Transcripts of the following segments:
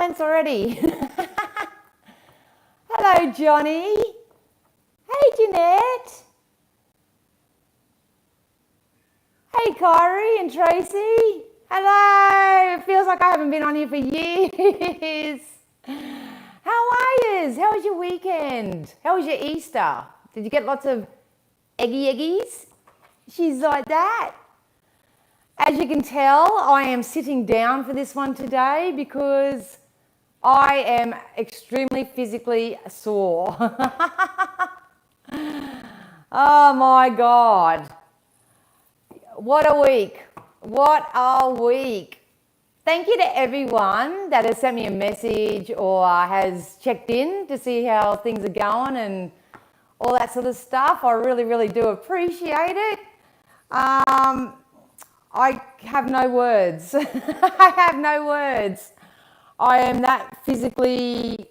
comments already. Hello, Johnny. Hey, Jeanette. Hey, Kyrie and Tracy. Hello. It feels like I haven't been on here for years. How are yous? How was your weekend? How was your Easter? Did you get lots of eggies? She's like that. As you can tell, I am sitting down for this one today because I am extremely physically sore. Oh my God. What a week. What a week. Thank you to everyone that has sent me a message or has checked in to see how things are going and all that sort of stuff. I really, really do appreciate it. I have no words. I have no words. I am that physically,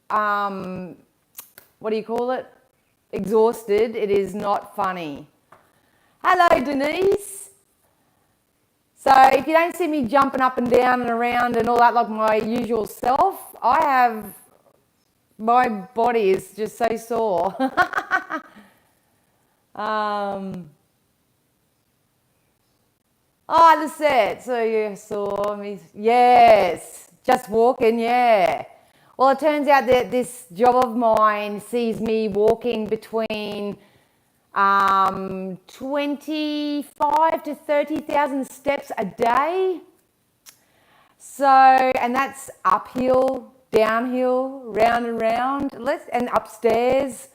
what do you call it? Exhausted. It is not funny. Hello, Denise. So if you don't see me jumping up and down and around and all that like my usual self, my body is just so sore. Oh, that's it. So you saw me. Yes. Just walking, yeah. Well, it turns out that this job of mine sees me walking between 25 to 30,000 steps a day. So, and that's uphill, downhill, round and round, and upstairs.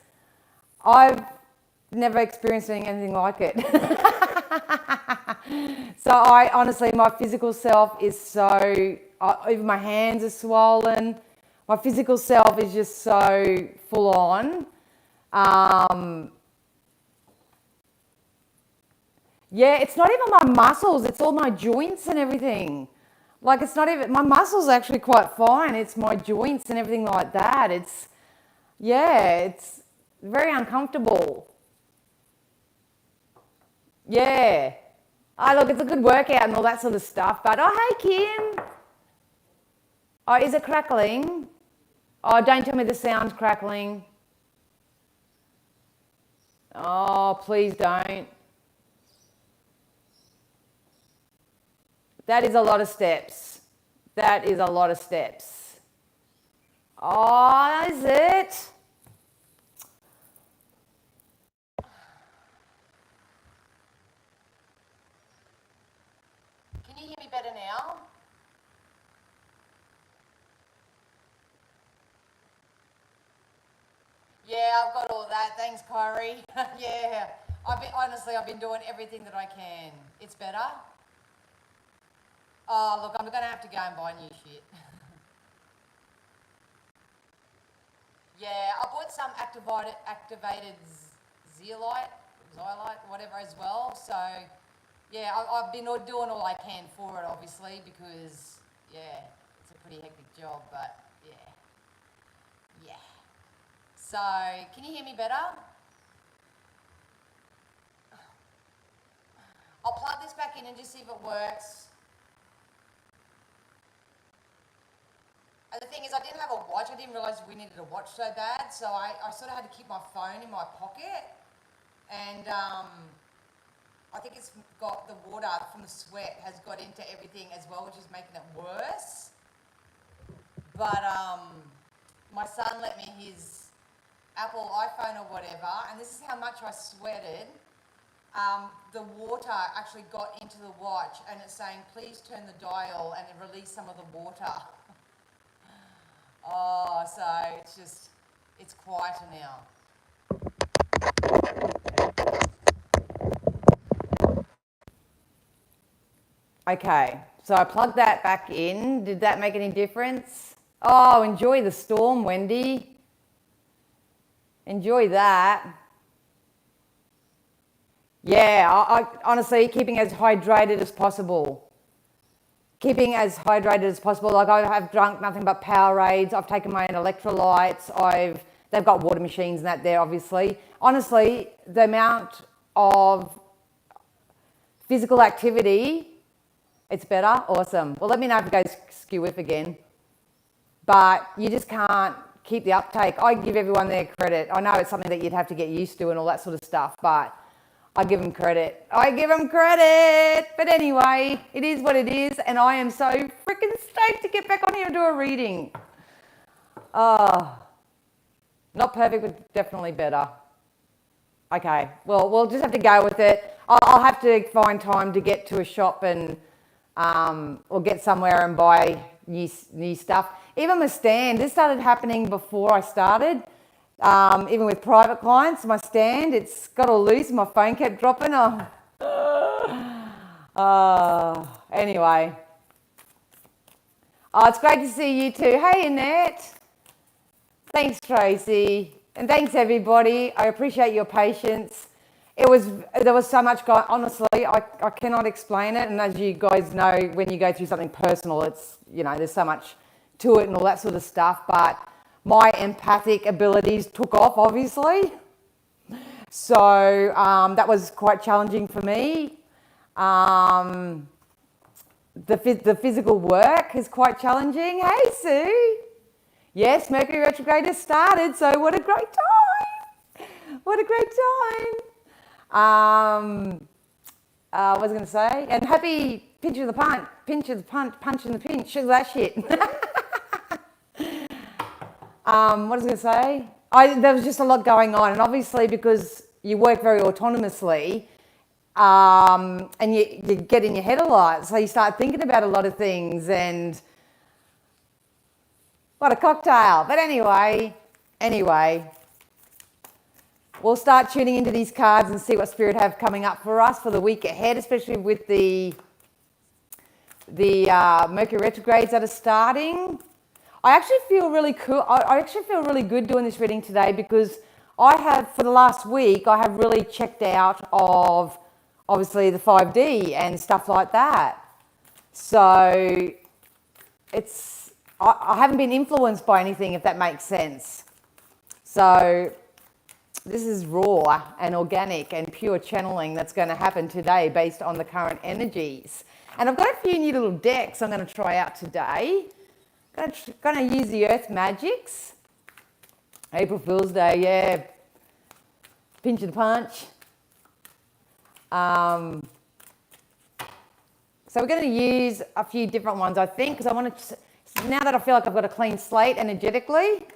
I've never experienced anything like it. So I honestly, my physical self is so, even my hands are swollen. My physical self is just so full on. Yeah, it's not even my muscles, it's all my joints and everything. Like it's not even, my muscles are actually quite fine. It's my joints and everything like that. It's very uncomfortable. Yeah. Oh, look, it's a good workout and all that sort of stuff. But, oh, hey, Kim. Oh, is it crackling? Oh, don't tell me the sound's crackling. Oh, please don't. That is a lot of steps. That is a lot of steps. Oh, is it? Can you hear me better now? Yeah, I've got all that. Thanks, Kyrie. Yeah. I've been doing everything that I can. It's better? Oh, look, I'm going to have to go and buy new shit. Yeah, I bought some activated zeolite, whatever as well. So, yeah, I've been doing all I can for it, obviously, because, yeah, it's a pretty hectic job, but, yeah. Yeah. So, can you hear me better? I'll plug this back in and just see if it works. And the thing is, I didn't have a watch. I didn't realise we needed a watch so bad, so I sort of had to keep my phone in my pocket. And I think it's got the water from the sweat has got into everything as well, which is making it worse. But my son lent me his Apple iPhone or whatever, and this is how much I sweated. The water actually got into the watch, and it's saying, please turn the dial, and it released some of the water. Oh, so it's quieter now. Okay, so I plugged that back in. Did that make any difference? Oh, enjoy the storm, Wendy. Enjoy that. Yeah, I honestly, keeping as hydrated as possible. Keeping as hydrated as possible. Like I have drunk nothing but Powerades. I've taken my own electrolytes. They've got water machines and that there, obviously. Honestly, the amount of physical activity, it's better. Awesome. Well, let me know if it goes skew-whiff again. but you just can't keep the uptake. I give everyone their credit. I know it's something that you'd have to get used to and all that sort of stuff, but I give them credit. I give them credit. But anyway, it is what it is, and I am so freaking stoked to get back on here and do a reading. Not perfect, but definitely better. Okay, well, we'll just have to go with it. I'll have to find time to get to a shop and or get somewhere and buy new stuff. Even my stand, this started happening before I started. Even with private clients, my stand, it's got all loose. My phone kept dropping. Anyway. Oh, it's great to see you too. Hey, Annette. Thanks, Tracy. And thanks, everybody. I appreciate your patience. There was so much going, honestly, I cannot explain it. And as you guys know, when you go through something personal, it's, there's so much to it and all that sort of stuff. But my empathic abilities took off, obviously. So that was quite challenging for me. The physical work is quite challenging. Hey, Sue. Yes, Mercury retrograde has started, so what a great time. What a great time. What was I going to say? And happy pinch of the punch in the pinch. That shit. What was I going to say? There was just a lot going on, and obviously because you work very autonomously, and you get in your head a lot, so you start thinking about a lot of things, and what a cocktail. But anyway, we'll start tuning into these cards and see what Spirit have coming up for us for the week ahead, especially with the Mercury retrogrades that are starting. I actually feel really cool. I actually feel really good doing this reading today because I have, for the last week, I have really checked out of obviously the 5D and stuff like that. So I haven't been influenced by anything, if that makes sense. So this is raw and organic and pure channeling that's going to happen today based on the current energies. And I've got a few new little decks I'm going to try out today. Going to use the Earth Magics. April Fool's Day, yeah. Pinch of the punch. So we're going to use a few different ones, I think, because I want to... Now that I feel like I've got a clean slate energetically,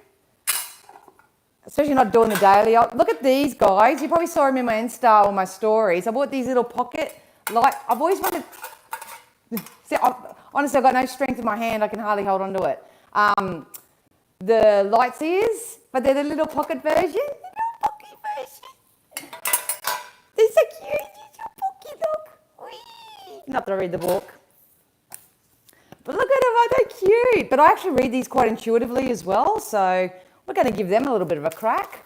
especially not doing the daily. Look at these guys. You probably saw them in my Insta or my stories. I bought these little pocket light. I've always wanted... See, honestly, I've got no strength in my hand. I can hardly hold on to it. The light seers, but they're the little pocket version. The little pocket version. They're so cute. They're pocket, look. Whee! Not that I read the book. But look at them, aren't they cute? But I actually read these quite intuitively as well, so we're going to give them a little bit of a crack.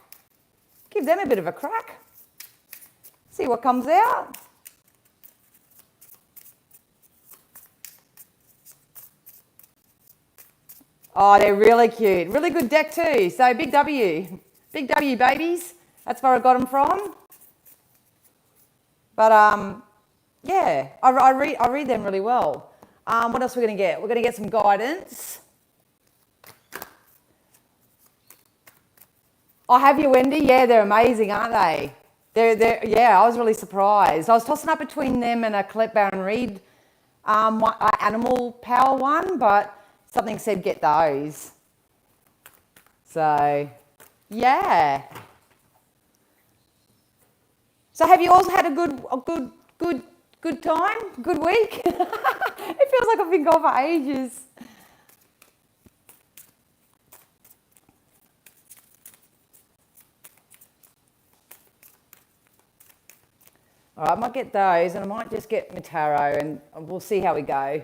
Give them a bit of a crack. See what comes out. Oh, they're really cute. Really good deck too. So big W. Big W, babies. That's where I got them from. But yeah, I read them really well. What else are we going to get? We're going to get some guidance. Oh, have you, Wendy? Yeah, they're amazing, aren't they? Yeah, I was really surprised. I was tossing up between them and a Colette Baron Reid animal power one, but something said get those. So, yeah. So have you also had a good time? Good week? It feels like I've been gone for ages. All right, I might get those and I might just get my tarot and we'll see how we go.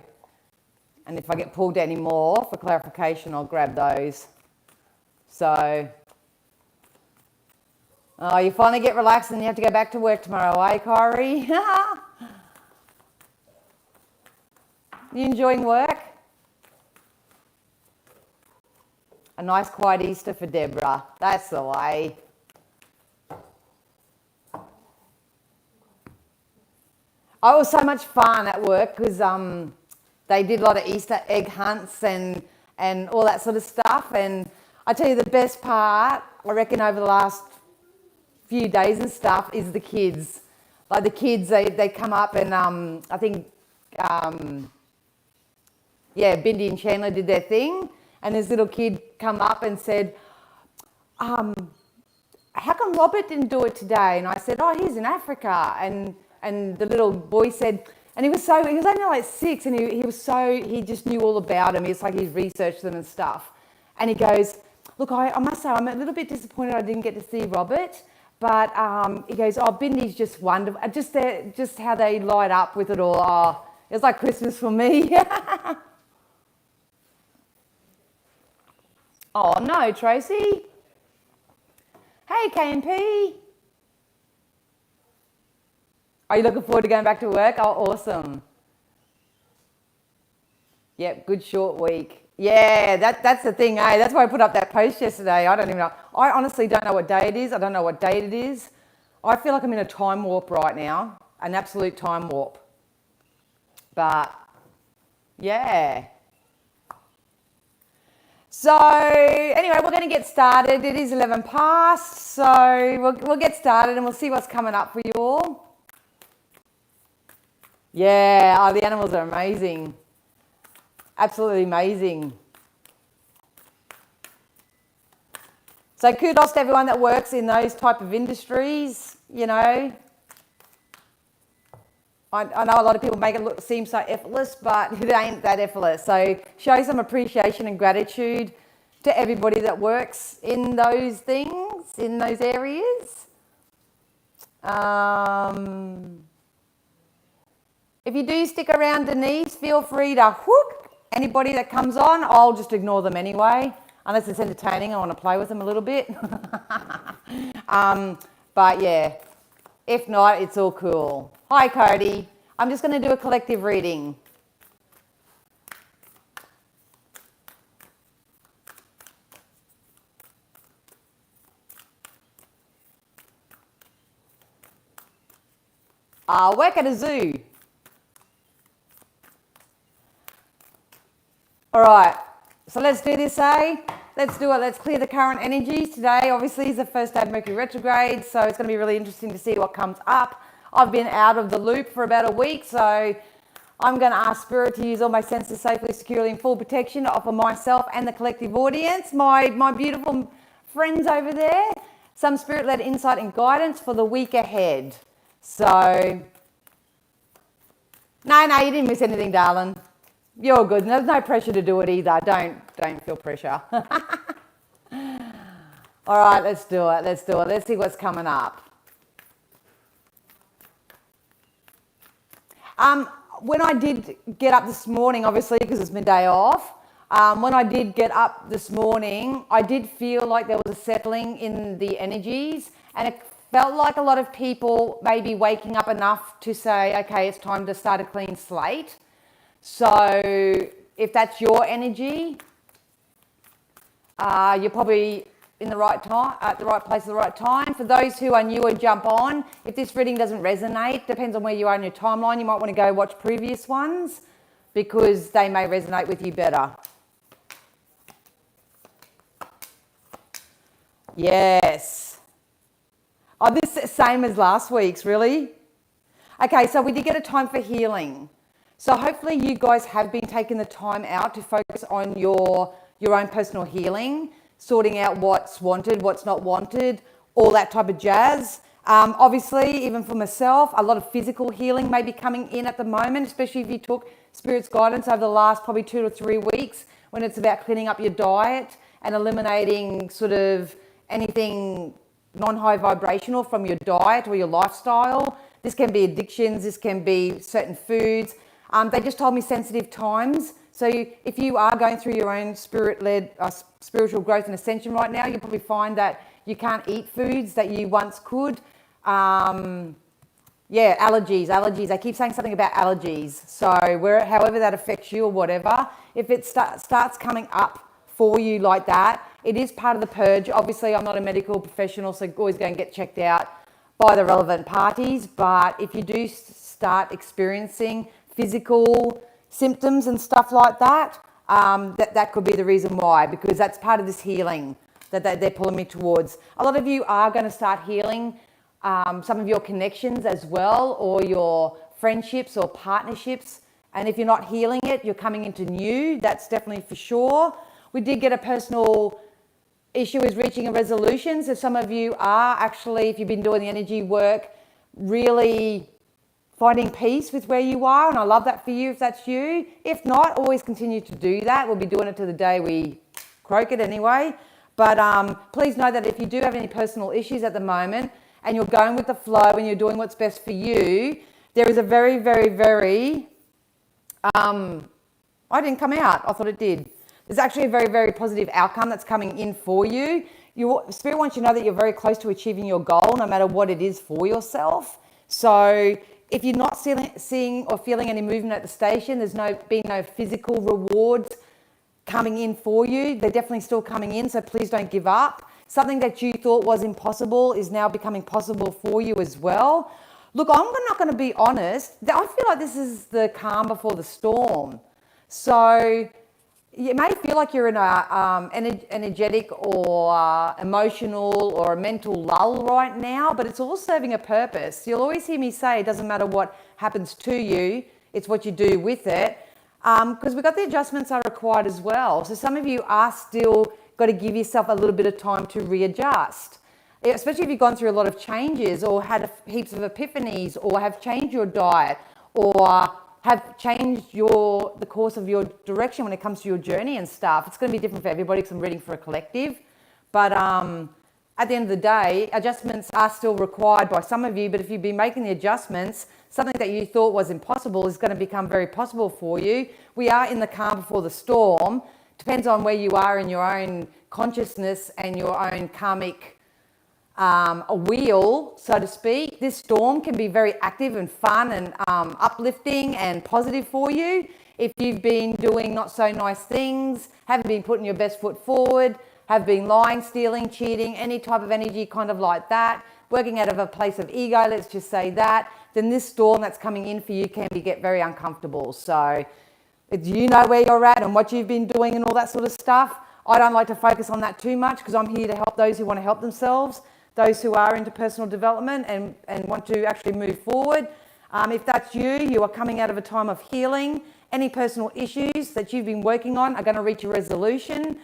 And if I get pulled any more for clarification, I'll grab those. So, oh, you finally get relaxed and you have to go back to work tomorrow, eh, Kyrie? You enjoying work? A nice quiet Easter for Deborah. That's the way. Oh, it was so much fun at work because they did a lot of Easter egg hunts and and all that sort of stuff. And I tell you, the best part, I reckon, over the last few days and stuff, is the kids. Like the kids, they come up and I think, Bindi and Chandler did their thing, and this little kid come up and said, how come Robert didn't do it today? And I said, oh, he's in Africa. And the little boy said, and he was only like 6, and he just knew all about him. It's like he's researched them and stuff. And he goes, look, I must say, I'm a little bit disappointed I didn't get to see Robert. But he goes, oh, Bindi's just wonderful. Just how they light up with it all. Oh, it's like Christmas for me. Oh, no, Tracy. Hey, KMP. Are you looking forward to going back to work? Oh, awesome. Yep, good short week. Yeah, that's the thing, eh? That's why I put up that post yesterday. I don't even know. I honestly don't know what day it is. I don't know what date it is. I feel like I'm in a time warp right now, an absolute time warp. But, yeah. So, anyway, we're going to get started. It is 11 past, so we'll get started and we'll see what's coming up for you all. Yeah, oh, the animals are amazing. Absolutely amazing. So kudos to everyone that works in those type of industries, you know. I know a lot of people make it seem so effortless, but it ain't that effortless. So show some appreciation and gratitude to everybody that works in those things, in those areas. If you do stick around, Denise, feel free to whoop. Anybody that comes on, I'll just ignore them anyway, unless it's entertaining. I want to play with them a little bit. But yeah, if not, it's all cool. Hi, Cody. I'm just going to do a collective reading. Work at a zoo. All right, so let's do this, eh? Let's do it. Let's clear the current energies. Today, obviously, is the first day of Mercury retrograde, so it's going to be really interesting to see what comes up. I've been out of the loop for about a week, so I'm going to ask Spirit to use all my senses safely, securely, and full protection to offer myself and the collective audience, my beautiful friends over there, some Spirit-led insight and guidance for the week ahead. So, no, you didn't miss anything, darling. You're good. There's no pressure to do it either. Don't feel pressure. All right, let's do it. Let's see what's coming up. When I did get up this morning, obviously, because it's my day off, when I did get up this morning, I did feel like there was a settling in the energies, and it felt like a lot of people may be waking up enough to say, okay, it's time to start a clean slate. So if that's your energy, you're probably in the right time, at the right place at the right time. For those who are newer, jump on. If this reading doesn't resonate, depends on where you are in your timeline, you might want to go watch previous ones because they may resonate with you better. Yes. Oh, this is the same as last week's, really? Okay, so we did get a time for healing. So hopefully you guys have been taking the time out to focus on your own personal healing, sorting out what's wanted, what's not wanted, all that type of jazz. Obviously, even for myself, a lot of physical healing may be coming in at the moment, especially if you took Spirit's guidance over the last probably 2 to 3 weeks when it's about cleaning up your diet and eliminating sort of anything non-high vibrational from your diet or your lifestyle. This can be addictions, this can be certain foods. They just told me sensitive times. So if you are going through your own spirit-led spiritual growth and ascension right now, you'll probably find that you can't eat foods that you once could. Allergies. I keep saying something about allergies. So however that affects you or whatever, if it starts coming up for you like that, it is part of the purge. Obviously, I'm not a medical professional, so always go and get checked out by the relevant parties. But if you do start experiencing physical symptoms and stuff like that, that could be the reason why, because that's part of this healing that they're pulling me towards. A lot of you are going to start healing some of your connections as well, or your friendships or partnerships. And if you're not healing it, you're coming into new. That's definitely for sure. We did get a personal issue is reaching a resolution. So some of you are actually, if you've been doing the energy work, really finding peace with where you are. And I love that for you if that's you. If not, always continue to do that. We'll be doing it to the day we croak it anyway. But please know that if you do have any personal issues at the moment and you're going with the flow and you're doing what's best for you, there is a very, very, very, I didn't come out. I thought it did. There's actually a very, very positive outcome that's coming in for you. Spirit wants you to know that you're very close to achieving your goal, no matter what it is for yourself. So if you're not seeing or feeling any movement at the station, there's been no physical rewards coming in for you. They're definitely still coming in, so please don't give up. Something that you thought was impossible is now becoming possible for you as well. Look, I'm not going to be honest. I feel like this is the calm before the storm. So you may feel like you're in a energetic or emotional or a mental lull right now, but it's all serving a purpose. You'll always hear me say it doesn't matter what happens to you, it's what you do with it. Because we've got the adjustments are required as well. So some of you are still got to give yourself a little bit of time to readjust. Especially if you've gone through a lot of changes or had heaps of epiphanies or have changed your diet or have changed the course of your direction when it comes to your journey and stuff. It's going to be different for everybody because I'm reading for a collective. But at the end of the day, adjustments are still required by some of you. But if you've been making the adjustments, something that you thought was impossible is going to become very possible for you. We are in the calm before the storm. Depends on where you are in your own consciousness and your own karmic a wheel, so to speak. This storm can be very active and fun and uplifting and positive for you. If you've been doing not so nice things, haven't been putting your best foot forward, have been lying, stealing, cheating, any type of energy kind of like that, working out of a place of ego, let's just say that, then this storm that's coming in for you can get very uncomfortable. So you know where you're at and what you've been doing and all that sort of stuff. I don't like to focus on that too much because I'm here to help those who want to help themselves, those who are into personal development and want to actually move forward. If that's you, you are coming out of a time of healing. Any personal issues that you've been working on are going to reach a resolution.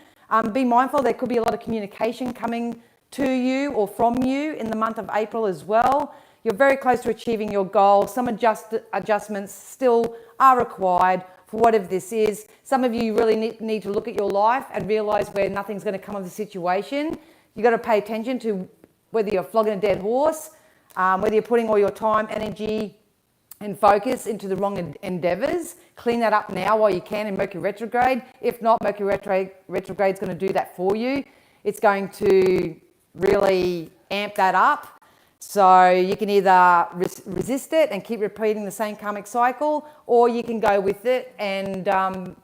Be mindful, there could be a lot of communication coming to you or from you in the month of April as well. You're very close to achieving your goal. Some adjustments still are required for whatever this is. Some of you really need to look at your life and realise where nothing's going to come of the situation. You've got to pay attention to whether you're flogging a dead horse, whether you're putting all your time, energy and focus into the wrong endeavours. Clean that up now while you can in Mercury retrograde. If not, Mercury retrograde is going to do that for you. It's going to really amp that up. So you can either resist it and keep repeating the same karmic cycle, or you can go with it and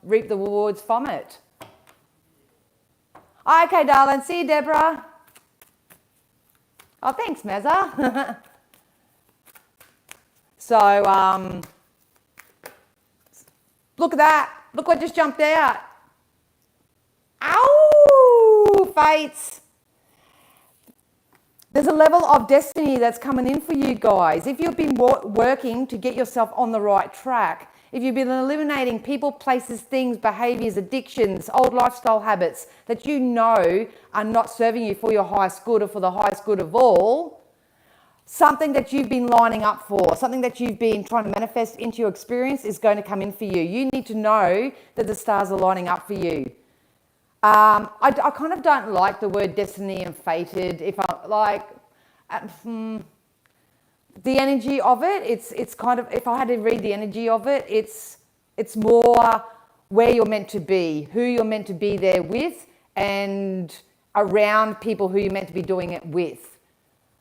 reap the rewards from it. Okay, darling. See you, Deborah. Oh, thanks, Mazza. So, look at that. Look what just jumped out. Ow, fates. There's a level of destiny that's coming in for you guys. If you've been working to get yourself on the right track, if you've been eliminating people, places, things, behaviours, addictions, old lifestyle habits that you know are not serving you for your highest good or for the highest good of all, something that you've been lining up for, something that you've been trying to manifest into your experience is going to come in for you. You need to know that the stars are lining up for you. I kind of don't like the word destiny and fated. If I like the energy of it, it's kind of, if I had to read the energy of it, it's more where you're meant to be, who you're meant to be there with, and around people who you're meant to be doing it with.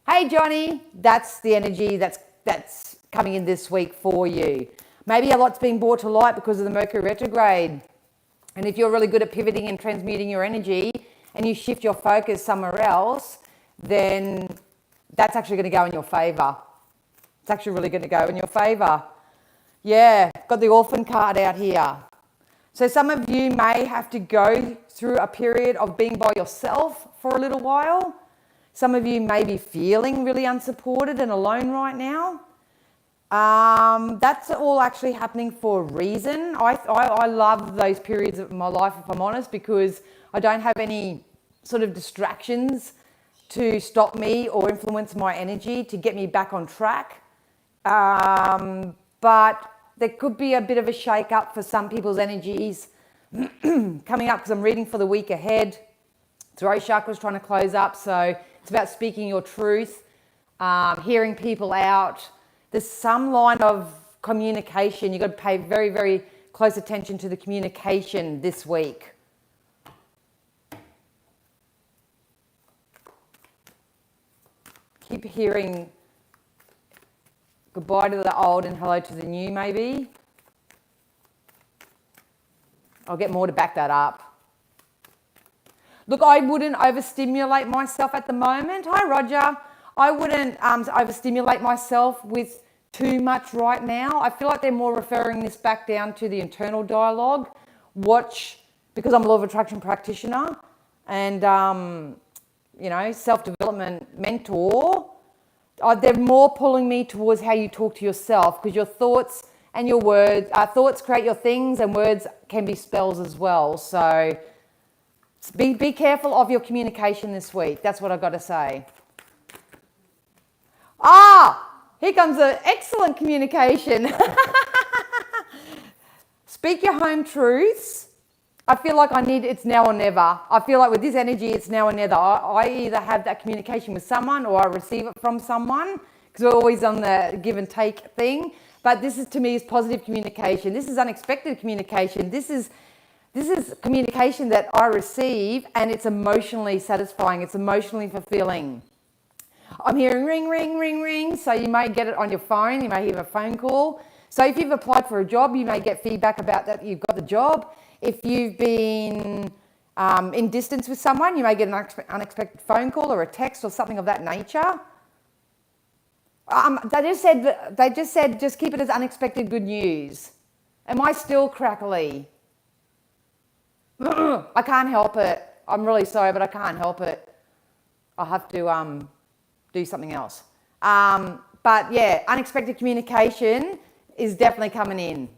Hey Johnny, that's the energy that's coming in this week for you. Maybe a lot's been brought to light because of the Mercury retrograde. And if you're really good at pivoting and transmuting your energy and you shift your focus somewhere else, then that's actually going to go in your favour. It's actually really going to go in your favour. Yeah, got the orphan card out here. So some of you may have to go through a period of being by yourself for a little while. Some of you may be feeling really unsupported and alone right now. That's all actually happening for a reason. I love those periods of my life, if I'm honest, because I don't have any sort of distractions to stop me or influence my energy to get me back on track. But there could be a bit of a shake up for some people's energies coming up, because I'm reading for the week ahead. Throat chakra's trying to close up, so it's about speaking your truth, hearing people out. There's some line of communication. You've got to pay very, very close attention to the communication this week. Keep hearing goodbye to the old and hello to the new, maybe. I'll get more to back that up. Look, I wouldn't overstimulate myself at the moment. Hi, Roger. I wouldn't overstimulate myself with too much right now. I feel like they're more referring this back down to the internal dialogue. Because I'm a law of attraction practitioner and, self-development mentor, they're more pulling me towards how you talk to yourself, because your thoughts and your words, thoughts create your things, and words can be spells as well. So be careful of your communication this week. That's what I've got to say. Here comes an excellent communication. Speak your home truths. I feel like it's now or never. I feel like with this energy, it's now or never. I either have that communication with someone or I receive it from someone, because we're always on the give and take thing. But this is, to me, is positive communication. This is unexpected communication. This is communication that I receive, and it's emotionally satisfying. It's emotionally fulfilling. I'm hearing ring, ring, ring, ring. So you may get it on your phone. You may hear a phone call. So if you've applied for a job, you may get feedback about that you've got the job. If you've been in distance with someone, you may get an unexpected phone call or a text or something of that nature. They just said just keep it as unexpected good news. Am I still crackly? I can't help it. I'm really sorry, but I can't help it. I'll have to do something else. But yeah, unexpected communication is definitely coming in.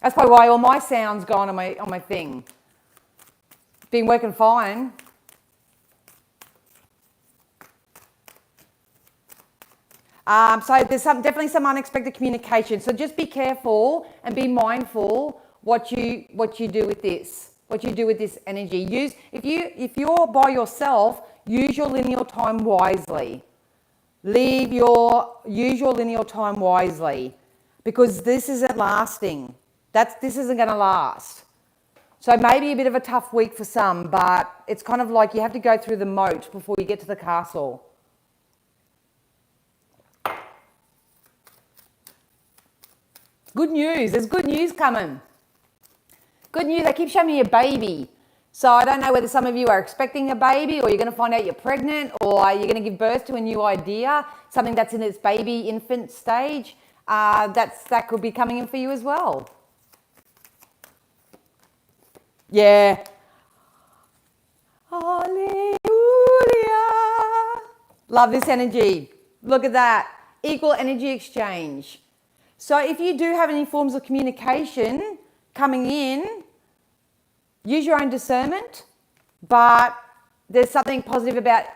That's probably why all my sound's gone on my thing. Been working fine. So there's definitely some unexpected communication. So just be careful and be mindful what you do with this. What you do with this energy. If you're by yourself, use your lineal time wisely. Use your lineal time wisely, because this isn't lasting. This isn't going to last. So maybe a bit of a tough week for some, but it's kind of like you have to go through the moat before you get to the castle. Good news. There's good news coming. Good news. They keep showing me a baby. So I don't know whether some of you are expecting a baby, or you're going to find out you're pregnant, or you're going to give birth to a new idea, something that's in its baby infant stage. That could be coming in for you as well. Yeah. Hallelujah. Love this energy. Look at that. Equal energy exchange. So if you do have any forms of communication coming in, use your own discernment, but there's something positive about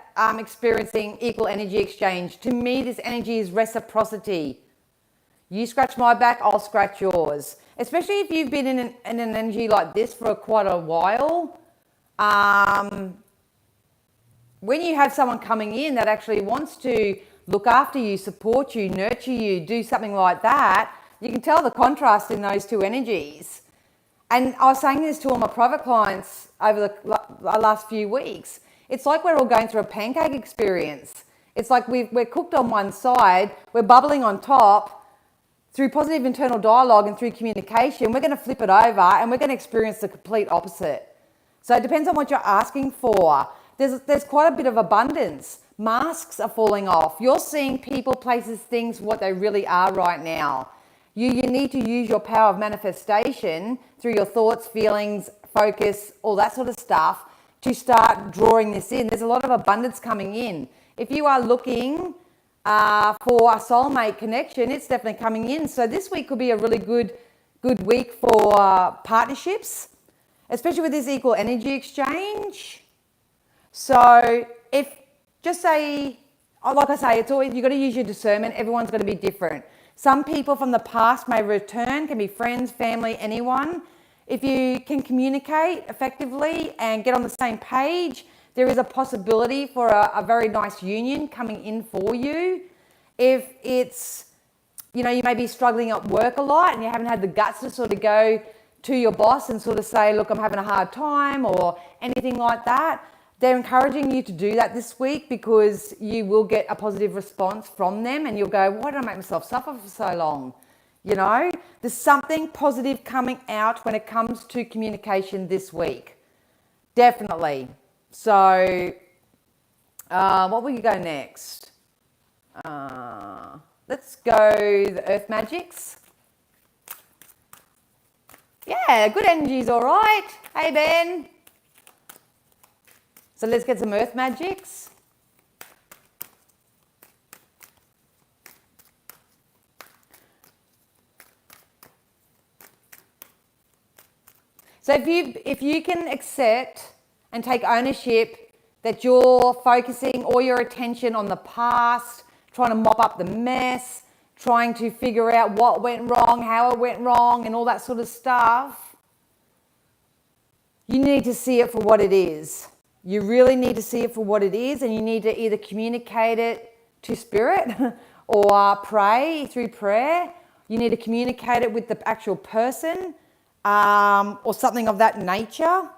experiencing equal energy exchange. To me, this energy is reciprocity. You scratch my back, I'll scratch yours. Especially if you've been in an energy like this for quite a while. When you have someone coming in that actually wants to look after you, support you, nurture you, do something like that, you can tell the contrast in those two energies. And I was saying this to all my private clients over the last few weeks. It's like we're all going through a pancake experience. It's like we're cooked on one side, we're bubbling on top. Through positive internal dialogue and through communication, we're going to flip it over and we're going to experience the complete opposite. So it depends on what you're asking for. There's quite a bit of abundance. Masks are falling off. You're seeing people, places, things, what they really are right now. You need to use your power of manifestation through your thoughts, feelings, focus, all that sort of stuff to start drawing this in. There's a lot of abundance coming in. If you are looking for a soulmate connection, it's definitely coming in. So this week could be a really good week for partnerships, especially with this equal energy exchange. So if, just say, like I say, it's always, you've got to use your discernment. Everyone's going to be different. Some people from the past may return, can be friends, family, anyone. If you can communicate effectively and get on the same page, there is a possibility for a very nice union coming in for you. If it's, you may be struggling at work a lot and you haven't had the guts to sort of go to your boss and sort of say, look, I'm having a hard time or anything like that. They're encouraging you to do that this week because you will get a positive response from them and you'll go, why did I make myself suffer for so long? There's something positive coming out when it comes to communication this week. Definitely. So, what will you go next? Let's go the Earth Magics. Yeah, good energy's all right. Hey, Ben. So let's get some Earth Magics. So if you can accept and take ownership that you're focusing all your attention on the past, trying to mop up the mess, trying to figure out what went wrong, how it went wrong, and all that sort of stuff, you need to see it for what it is. You really need to see it for what it is, and you need to either communicate it to spirit or pray through prayer. You need to communicate it with the actual person or something of that nature,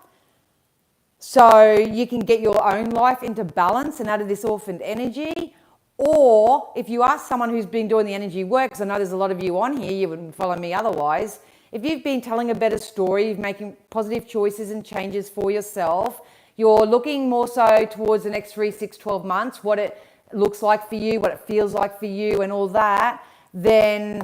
so you can get your own life into balance and out of this orphaned energy. Or if you are someone who's been doing the energy work, because I know there's a lot of you on here, you wouldn't follow me otherwise. If you've been telling a better story, you're making positive choices and changes for yourself, you're looking more so towards the next 3, 6, 12 months, what it looks like for you, what it feels like for you and all that, then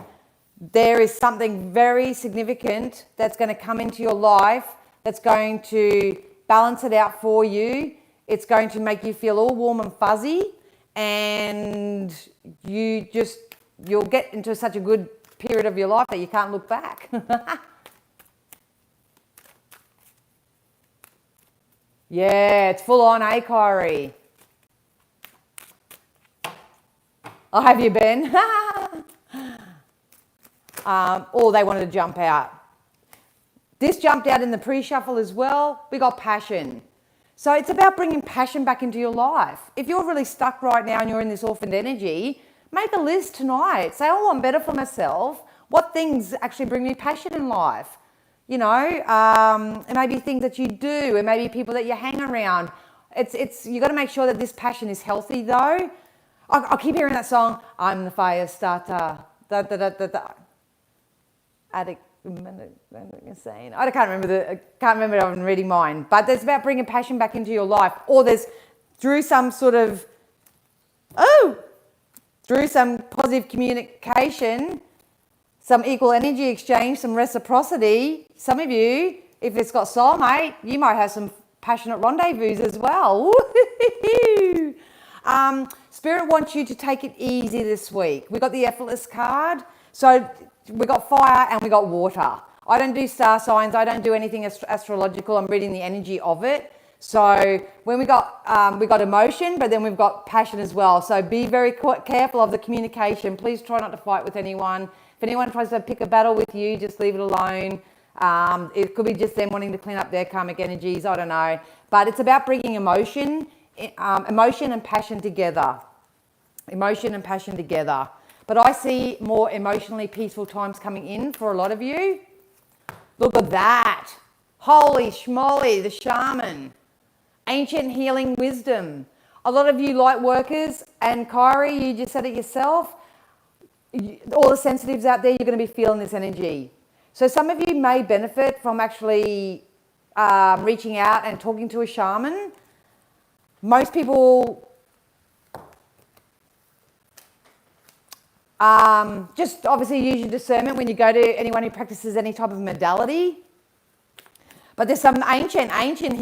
there is something very significant that's going to come into your life that's going to balance it out for you. It's going to make you feel all warm and fuzzy, and you'll get into such a good period of your life that you can't look back. Yeah, it's full on, eh, Kyrie? I'll have you, Ben. Or they wanted to jump out. This jumped out in the pre-shuffle as well. We got passion. So it's about bringing passion back into your life. If you're really stuck right now and you're in this orphaned energy, make a list tonight. Say, oh, I'm better for myself. What things actually bring me passion in life? It may be things that you do. It may be people that you hang around. You got to make sure that this passion is healthy, though. I'll keep hearing that song. I'm the fire starter. Da, da, da, da, da. Addict. Insane. I can't remember. I've been reading mine. But it's about bringing passion back into your life. Or there's through some positive communication, some equal energy exchange, some reciprocity. Some of you, if it's got soulmate, you might have some passionate rendezvous as well. Spirit wants you to take it easy this week. We got the effortless card. So we got fire and we got water. I don't do star signs. I don't do anything astrological. I'm reading the energy of it. So when we got emotion, but then we've got passion as well. So be very careful of the communication. Please try not to fight with anyone. If anyone tries to pick a battle with you, just leave it alone. It could be just them wanting to clean up their karmic energies. I don't know. But it's about bringing emotion and passion together. Emotion and passion together. But I see more emotionally peaceful times coming in for a lot of you. Look at that. Holy schmoly, the shaman. Ancient healing wisdom. A lot of you light workers, and Kyrie, you just said it yourself. All the sensitives out there, you're going to be feeling this energy. So some of you may benefit from actually reaching out and talking to a shaman. Most people Just obviously use your discernment when you go to anyone who practices any type of modality. But there's some ancient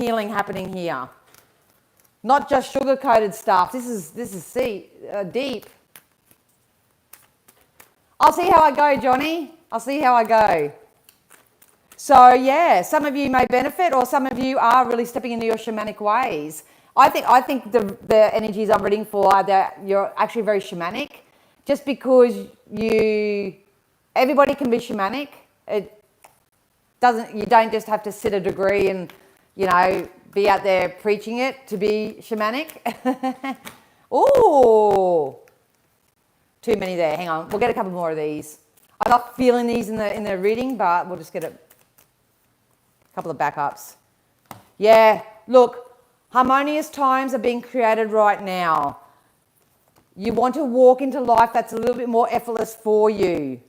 healing happening here. Not just sugar-coated stuff. This is deep. I'll see how I go, Johnny. I'll see how I go. So yeah, some of you may benefit, or some of you are really stepping into your shamanic ways. I think the energies I'm reading for are that you're actually very shamanic. Just because everybody can be shamanic. You don't just have to sit a degree and, be out there preaching it to be shamanic. Ooh, too many there. Hang on, we'll get a couple more of these. I'm not feeling these in the reading, but we'll just get a couple of backups. Yeah, look, harmonious times are being created right now. You want to walk into life that's a little bit more effortless for you.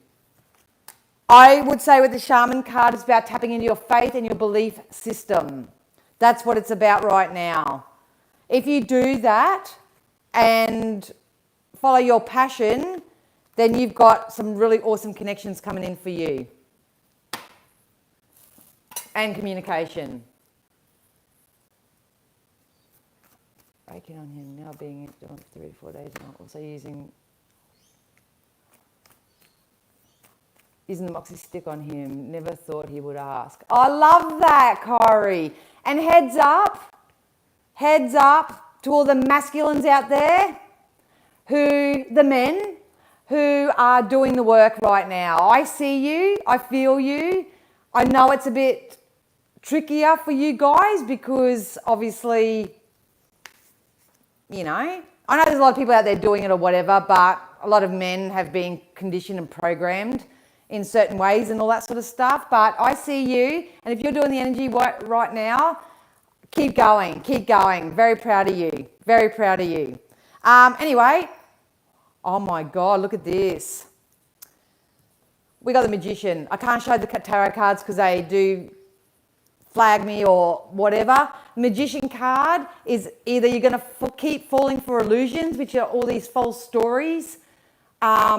I would say with the shaman card, it's about tapping into your faith and your belief system. That's what it's about right now. If you do that and follow your passion, then you've got some really awesome connections coming in for you. And communication. Breaking on him now, being doing for 3 to 4 days, and also using the moxie stick on him. Never thought he would ask. I love that, Kyrie. And heads up to all the masculines out there, the men who are doing the work right now. I see you, I feel you. I know it's a bit trickier for you guys because obviously, I know there's a lot of people out there doing it or whatever, but a lot of men have been conditioned and programmed in certain ways and all that sort of stuff. But I see you, and if you're doing the energy right now, keep going. Very proud of you. Very proud of you. Anyway, oh my God, look at this. We got the Magician. I can't show the tarot cards because they do flag me or whatever. The Magician card is either you're going to keep falling for illusions, which are all these false stories,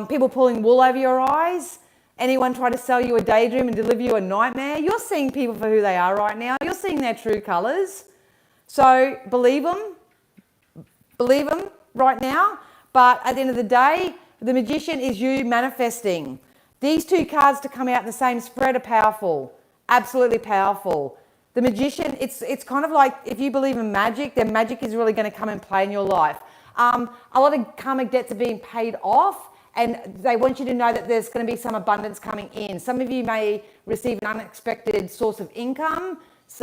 people pulling wool over your eyes, anyone try to sell you a daydream and deliver you a nightmare. You're seeing people for who they are right now. You're seeing their true colours. So believe them right now. But at the end of the day, the Magician is you manifesting. These two cards to come out in the same spread are powerful. Absolutely powerful. The Magician, it's kind of like if you believe in magic, then magic is really going to come and play in your life. A lot of karmic debts are being paid off, and they want you to know that there's going to be some abundance coming in. Some of you may receive an unexpected source of income,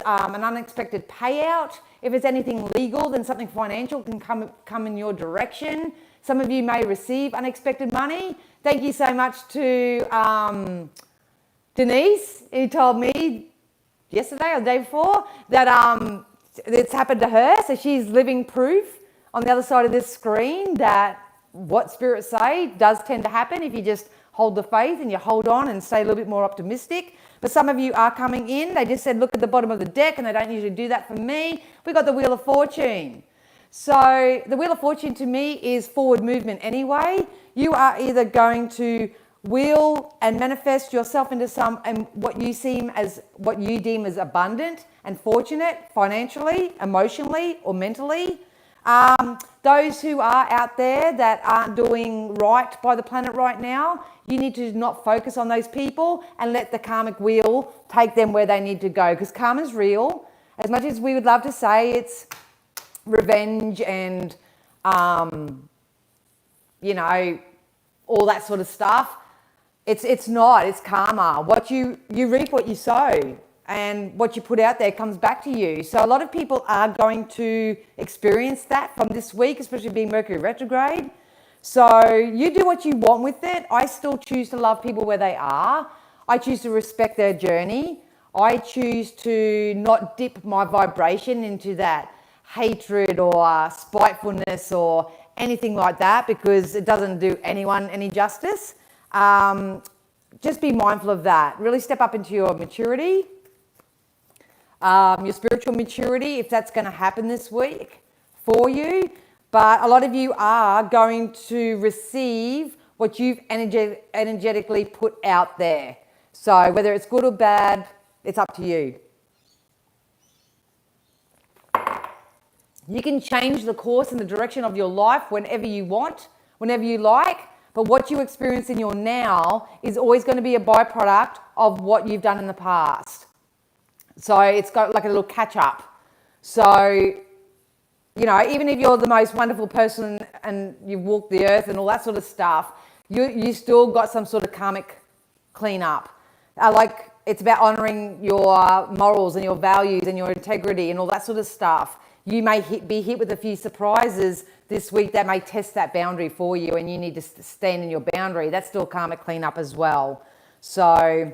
an unexpected payout. If it's anything legal, then something financial can come in your direction. Some of you may receive unexpected money. Thank you so much to Denise, who told me yesterday or the day before that it's happened to her. So she's living proof on the other side of this screen that what spirits say does tend to happen if you just hold the faith and you hold on and stay a little bit more optimistic. But some of you are coming in. They just said, look at the bottom of the deck, and they don't usually do that for me. We got the Wheel of Fortune. So the Wheel of Fortune to me is forward movement anyway. You are either going to will and manifest yourself into what you deem as abundant and fortunate financially, emotionally, or mentally. Those who are out there that aren't doing right by the planet right now, you need to not focus on those people and let the karmic wheel take them where they need to go, because karma's real. As much as we would love to say it's revenge and all that sort of stuff, it's not. It's karma. What you reap what you sow, and what you put out there comes back to you. So a lot of people are going to experience that from this week, especially being Mercury retrograde. So you do what you want with it. I still choose to love people where they are. I choose to respect their journey. I choose to not dip my vibration into that hatred or spitefulness or anything like that, because it doesn't do anyone any justice. Just be mindful of that. Really step up into your maturity. Your spiritual maturity, if that's going to happen this week for you. But a lot of you are going to receive what you've energetically put out there. So whether it's good or bad, it's up to you. You can change the course and the direction of your life whenever you want, whenever you like, but what you experience in your now is always going to be a byproduct of what you've done in the past. So it's got like a little catch up. So, you know, even if you're the most wonderful person and you've walked the earth and all that sort of stuff, you still got some sort of karmic cleanup. Like it's about honoring your morals and your values and your integrity and all that sort of stuff. You may be hit with a few surprises this week that may test that boundary for you, and you need to stand in your boundary. That's still karmic cleanup as well. So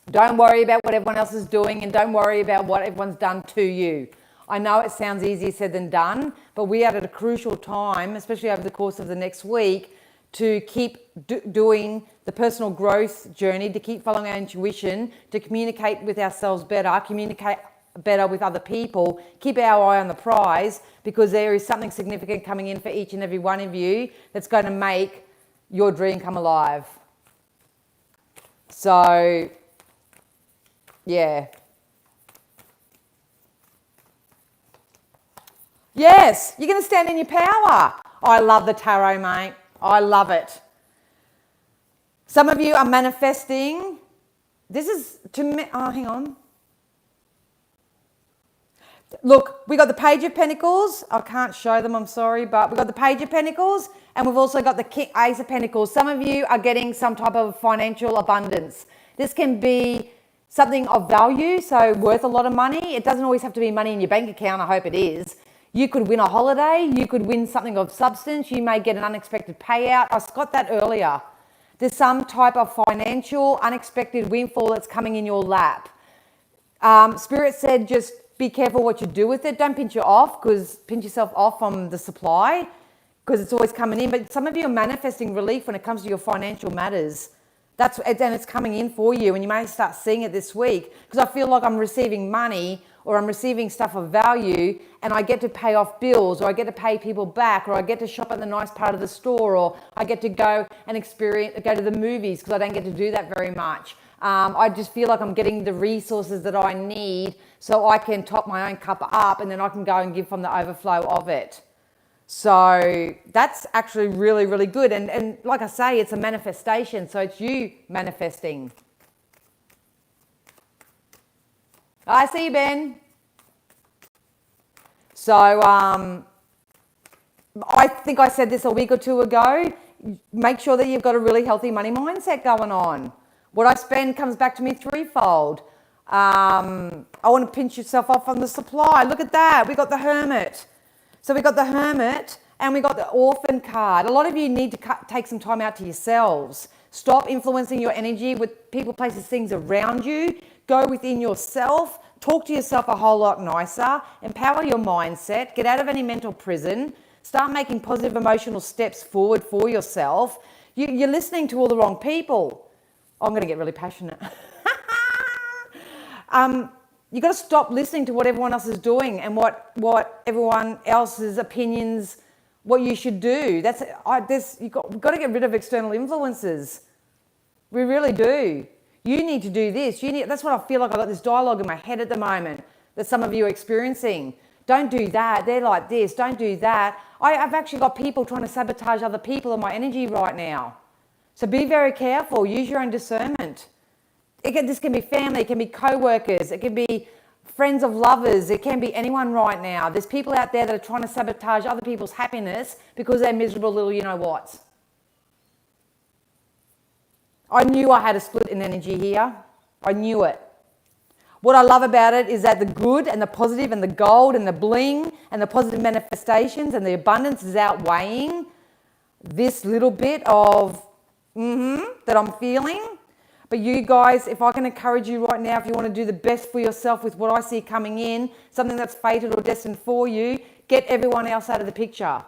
don't worry about what everyone else is doing, and don't worry about what everyone's done to you. I know it sounds easier said than done, but we are at a crucial time, especially over the course of the next week, to keep doing the personal growth journey, to keep following our intuition, to communicate with ourselves better, communicate better with other people, keep our eye on the prize, because there is something significant coming in for each and every one of you that's going to make your dream come alive. So, yeah. Yes, you're going to stand in your power. I love the tarot, mate. I love it. Some of you are manifesting. This is to me. Oh, hang on. Look, we got the Page of Pentacles. I can't show them, I'm sorry, but we've got the Page of Pentacles and we've also got the Ace of Pentacles. Some of you are getting some type of financial abundance. This can be something of value, so worth a lot of money. It doesn't always have to be money in your bank account. I hope it is. You could win a holiday. You could win something of substance. You may get an unexpected payout. I got that earlier. There's some type of financial unexpected windfall that's coming in your lap. Spirit said just be careful what you do with it. Don't pinch yourself off from the supply, because it's always coming in. But some of you are manifesting relief when it comes to your financial matters. And it's coming in for you, and you may start seeing it this week, because I feel like I'm receiving money or I'm receiving stuff of value, and I get to pay off bills, or I get to pay people back, or I get to shop at the nice part of the store, or I get to go and go to the movies, because I don't get to do that very much. I just feel like I'm getting the resources that I need so I can top my own cup up, and then I can go and give from the overflow of it. So that's actually really, really good. And like I say, it's a manifestation. So it's you manifesting. I see you, Ben. So I think I said this a week or two ago. Make sure that you've got a really healthy money mindset going on. What I spend comes back to me threefold. I want to pinch yourself off on the supply. Look at that. We got the Hermit. So we got the Hermit and we got the Orphan card. A lot of you need to take some time out to yourselves. Stop influencing your energy with people, places, things around you. Go within yourself. Talk to yourself a whole lot nicer. Empower your mindset. Get out of any mental prison. Start making positive emotional steps forward for yourself. You're listening to all the wrong people. Oh, I'm going to get really passionate. You've got to stop listening to what everyone else is doing and what everyone else's opinions, what you should do. We've got to get rid of external influences. We really do. You need to do this. That's what I feel like. I've got this dialogue in my head at the moment that some of you are experiencing. Don't do that. They're like this. Don't do that. I've actually got people trying to sabotage other people in my energy right now. So be very careful. Use your own discernment. This can be family, it can be co-workers, it can be friends of lovers, it can be anyone right now. There's people out there that are trying to sabotage other people's happiness because they're miserable little you-know-whats. I knew I had a split in energy here. I knew it. What I love about it is that the good and the positive and the gold and the bling and the positive manifestations and the abundance is outweighing this little bit of that I'm feeling. But you guys, if I can encourage you right now, if you want to do the best for yourself with what I see coming in, something that's fated or destined for you, get everyone else out of the picture.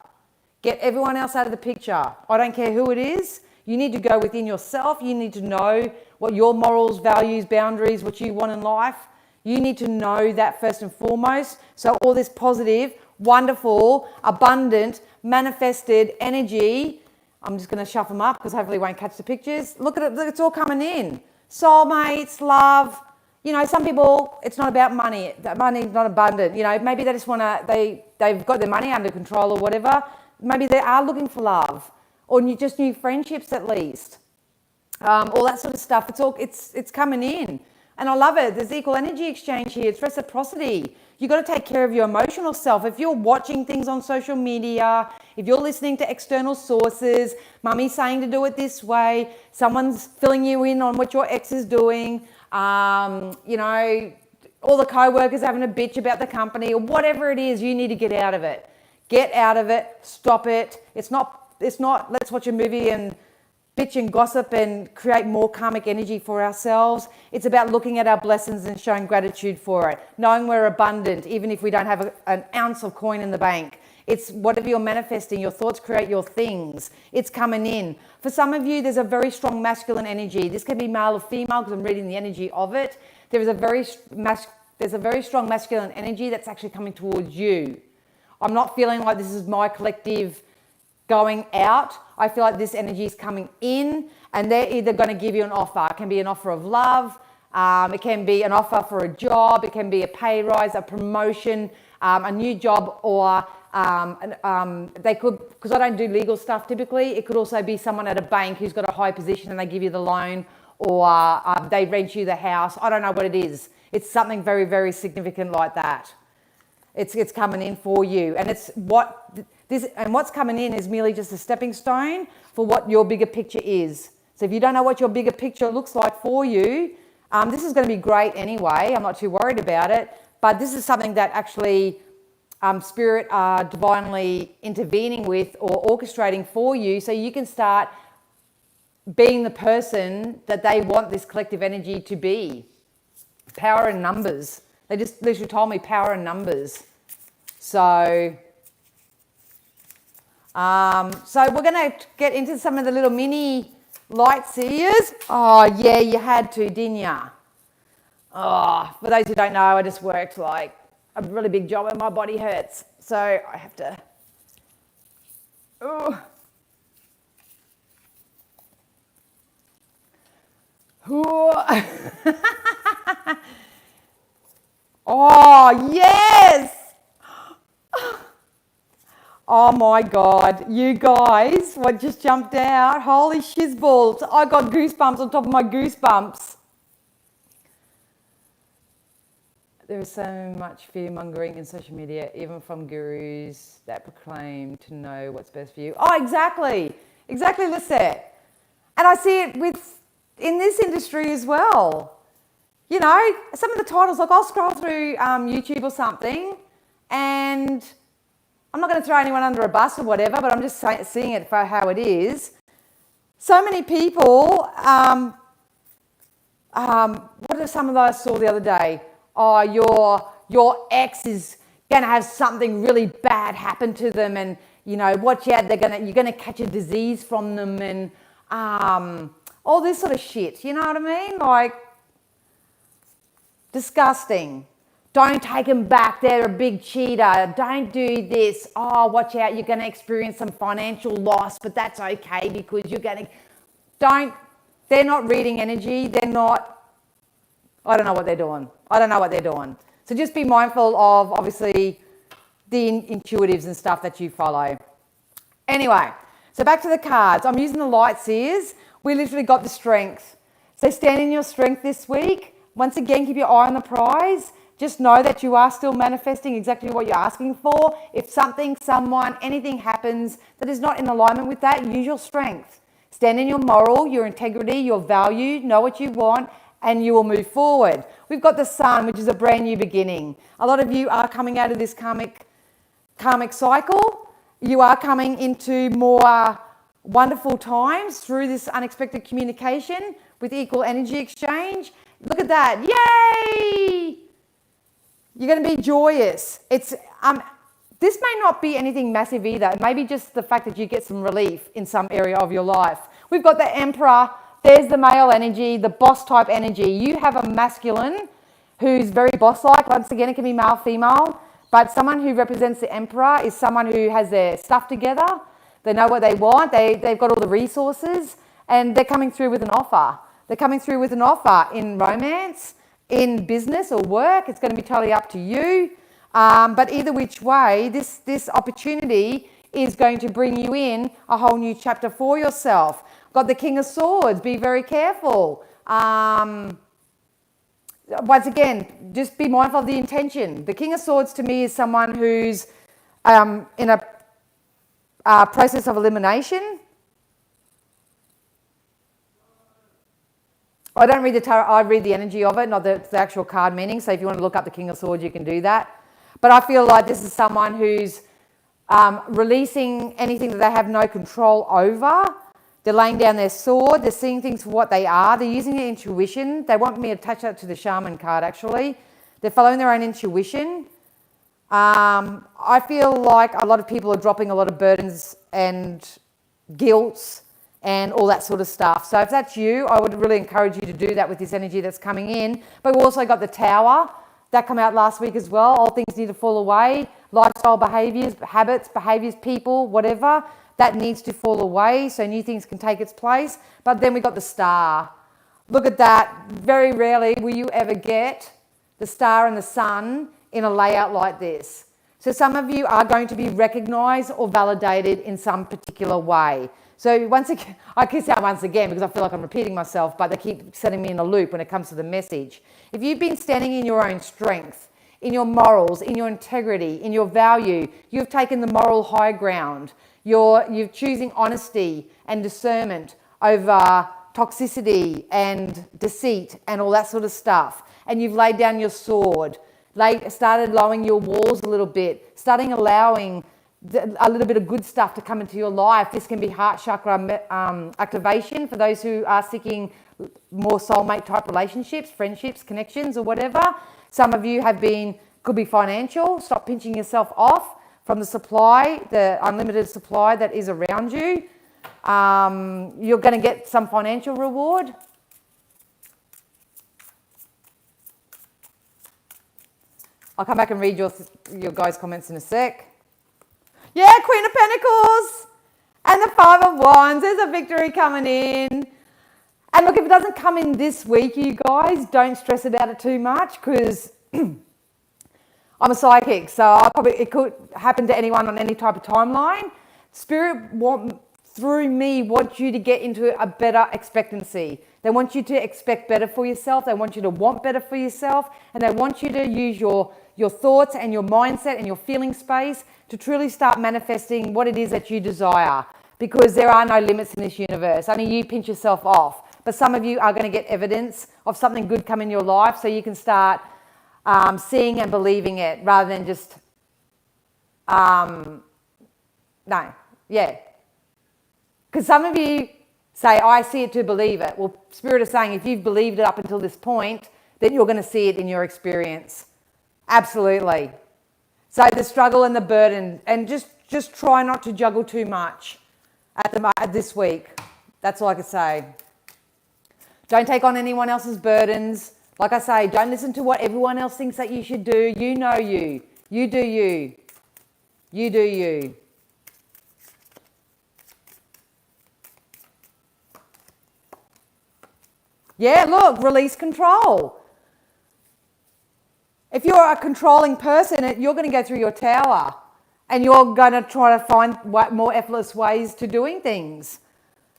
Get everyone else out of the picture. I don't care who it is. You need to go within yourself. You need to know what your morals, values, boundaries, what you want in life. You need to know that first and foremost. So all this positive, wonderful, abundant, manifested energy I'm just going to shuffle them up because hopefully you won't catch the pictures. Look at it, it's all coming in. Soulmates, love. You know, some people, it's not about money. Money's not abundant. You know, maybe they just want to, they've got their money under control or whatever. Maybe they are looking for love or just new friendships at least. All that sort of stuff. It's coming in. And I love it. There's equal energy exchange here. It's reciprocity. You've got to take care of your emotional self. If you're watching things on social media, if you're listening to external sources, mummy's saying to do it this way, someone's filling you in on what your ex is doing, you know, all the co-workers having a bitch about the company or whatever it is, you need to get out of it. Get out of it. Stop it. It's not, let's watch a movie and bitch and gossip and create more karmic energy for ourselves. It's about looking at our blessings and showing gratitude for it, knowing we're abundant, even if we don't have an ounce of coin in the bank. It's whatever you're manifesting, your thoughts create your things. It's coming in. For some of you, there's a very strong masculine energy. This can be male or female because I'm reading the energy of it. There's a very strong masculine energy that's actually coming towards you. I'm not feeling like this is my collective going out. I feel like this energy is coming in and they're either going to give you an offer. It can be an offer of love. It can be an offer for a job. It can be a pay rise, a promotion, a new job, or they could, because I don't do legal stuff typically, it could also be someone at a bank who's got a high position and they give you the loan, or they rent you the house. I don't know what it is. It's something very, very significant like that. It's coming in for you. And what's coming in is merely just a stepping stone for what your bigger picture is. So if you don't know what your bigger picture looks like for you, this is going to be great anyway. I'm not too worried about it. But this is something that actually Spirit are divinely intervening with or orchestrating for you so you can start being the person that they want this collective energy to be. Power in numbers. They just literally told me power in numbers. So we're going to get into some of the little mini light seers. Oh, yeah, you had to, didn't you? Oh, for those who don't know, I just worked like a really big job and my body hurts. So I have to... Oh. Oh, yes! Oh my God, you guys, what just jumped out? Holy shizballs, I got goosebumps on top of my goosebumps. There is so much fear-mongering in social media, even from gurus that proclaim to know what's best for you. Oh, exactly, Lisette. And I see it in this industry as well. You know, some of the titles, like I'll scroll through YouTube or something, and I'm not going to throw anyone under a bus or whatever, but I'm just seeing it for how it is. So many people, what are some of those I saw the other day? Oh, your ex is going to have something really bad happen to them, and you know, watch out, you're going to catch a disease from them, and all this sort of shit. You know what I mean? Like, disgusting. Don't take them back. They're a big cheater. Don't do this. Oh, watch out. You're going to experience some financial loss, but that's okay because you're going to... They're not reading energy. They're not... I don't know what they're doing. So just be mindful of, obviously, the intuitives and stuff that you follow. Anyway, so back to the cards. I'm using the light seers. We literally got the strength. So stand in your strength this week. Once again, keep your eye on the prize. Just know that you are still manifesting exactly what you're asking for. If something, someone, anything happens that is not in alignment with that, use your strength. Stand in your moral, your integrity, your value, know what you want, and you will move forward. We've got the sun, which is a brand new beginning. A lot of you are coming out of this karmic cycle. You are coming into more wonderful times through this unexpected communication with equal energy exchange. Look at that. Yay! You're going to be joyous. It's this may not be anything massive either. It may be just the fact that you get some relief in some area of your life. We've got the Emperor. There's the male energy, the boss type energy. You have a masculine who's very boss-like. Once again, it can be male, female. But someone who represents the Emperor is someone who has their stuff together. They know what they want. They've got all the resources, and they're coming through with an offer. They're coming through with an offer in romance, in business or work. It's going to be totally up to you. But either which way, this opportunity is going to bring you in a whole new chapter for yourself. Got the King of Swords. Be very careful. Once again, just be mindful of the intention. The King of Swords to me is someone who's in a process of elimination. I don't read the tarot, I read the energy of it, not the actual card meaning. So if you want to look up the King of Swords, you can do that. But I feel like this is someone who's releasing anything that they have no control over. They're laying down their sword. They're seeing things for what they are. They're using their intuition. They want me to attach that to the shaman card, actually. They're following their own intuition. I feel like a lot of people are dropping a lot of burdens and guilt and all that sort of stuff. So if that's you, I would really encourage you to do that with this energy that's coming in. But we've also got the Tower. That came out last week as well. All things need to fall away. Lifestyle behaviours, habits, behaviours, people, whatever. That needs to fall away so new things can take its place. But then we got the Star. Look at that. Very rarely will you ever get the Star and the Sun in a layout like this. So some of you are going to be recognised or validated in some particular way. So once again, I can say once again because I feel like I'm repeating myself, but they keep setting me in a loop when it comes to the message. If you've been standing in your own strength, in your morals, in your integrity, in your value, you've taken the moral high ground. You're choosing honesty and discernment over toxicity and deceit and all that sort of stuff. And you've laid down your sword, started lowering your walls a little bit, starting allowing a little bit of good stuff to come into your life. This can be heart chakra activation for those who are seeking more soulmate type relationships, friendships, connections or whatever. Some of you could be financial. Stop pinching yourself off from the supply, the unlimited supply that is around you. You're going to get some financial reward. I'll come back and read your guys' comments in a sec. Yeah, Queen of Pentacles and the Five of Wands. There's a victory coming in. And look, if it doesn't come in this week, you guys, don't stress about it too much because I'm a psychic, so it could happen to anyone on any type of timeline. Spirit through me wants you to get into a better expectancy. They want you to expect better for yourself. They want you to want better for yourself. And they want you to use your thoughts and your mindset and your feeling space to truly start manifesting what it is that you desire. Because there are no limits in this universe. Only you pinch yourself off. But some of you are going to get evidence of something good come in your life so you can start seeing and believing it rather than just, Because some of you say, I see it to believe it. Well, Spirit is saying if you've believed it up until this point, then you're going to see it in your experience. Absolutely. So the struggle and the burden, and just try not to juggle too much at this week. That's all I can say. Don't take on anyone else's burdens. Like I say, don't listen to what everyone else thinks that you should do. You know you. You do you. You do you. Yeah, look, release control. If you're a controlling person, you're going to go through your Tower and you're going to try to find more effortless ways to doing things.